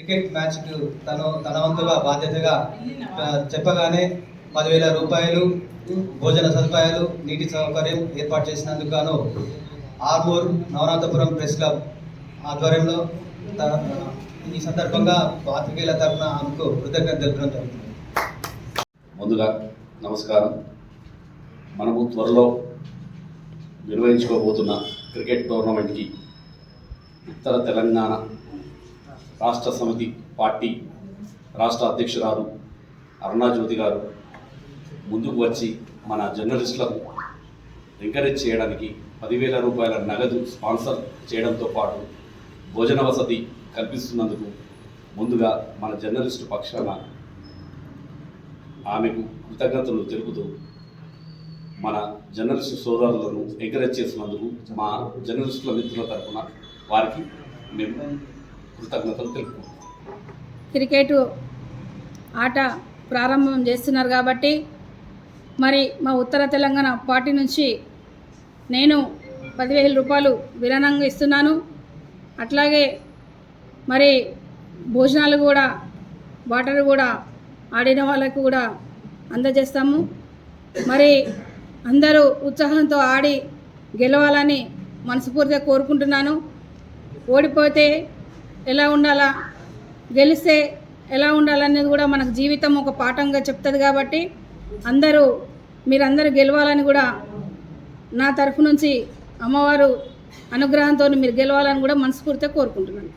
Cricket మ్యాచ్కు తన వంతుగా బాధ్యతగా చెప్పగానే 10,000 రూపాయలు భోజన సదుపాయాలు నీటి సౌకర్యం ఏర్పాటు చేసినందుకు గాను ఆర్మూర్ నవనాథపురం ప్రెస్ క్లబ్ ఆధ్వర్యంలో ఈ సందర్భంగా పాత్రికేయుల తరఫున ఆమెకు కృతజ్ఞత తెలుపడం జరుగుతుంది. ముందుగా నమస్కారం. మనము త్వరలో నిర్వహించుకోబోతున్న క్రికెట్ టోర్నమెంట్కి ఉత్తర తెలంగాణ రాష్ట్ర సమితి పార్టీ రాష్ట్ర అధ్యక్షురాలు అరుణాజ్యోతి గారు ముందుకు వచ్చి మన జర్నలిస్టులకు ఎంకరేజ్ చేయడానికి 10,000 రూపాయల నగదు స్పాన్సర్ చేయడంతో పాటు భోజన వసతి కల్పిస్తున్నందుకు ముందుగా మన జర్నలిస్టు పక్షాన ఆమెకు కృతజ్ఞతలు తెలుపుతూ మన జర్నలిస్టు సోదరులను ఎంకరేజ్ చేసినందుకు మా జర్నలిస్టుల మిత్రుల తరఫున వారికి మేము కృతజ్ఞతలు తెలుపుతున్నాం. క్రికెట్ ఆట ప్రారంభం చేస్తున్నారు కాబట్టి మరి మా ఉత్తర తెలంగాణ పార్టీ నుంచి నేను 10,000 రూపాయలు విరాళంగా ఇస్తున్నాను. అట్లాగే మరి భోజనాలు కూడా వాటర్ కూడా ఆడిన వాళ్ళకు కూడా అందజేస్తాము. మరి అందరూ ఉత్సాహంతో ఆడి గెలవాలని మనస్ఫూర్తిగా కోరుకుంటున్నాను. ఓడిపోతే ఎలా ఉండాలా, గెలిస్తే ఎలా ఉండాలనేది కూడా మనకు జీవితం ఒక పాఠంగా చెప్తుంది. కాబట్టి మీరందరూ గెలవాలని కూడా నా తరఫు నుంచి అమ్మవారు అనుగ్రహంతో మీరు గెలవాలని కూడా మనస్ఫూర్తిగా కోరుకుంటున్నాను.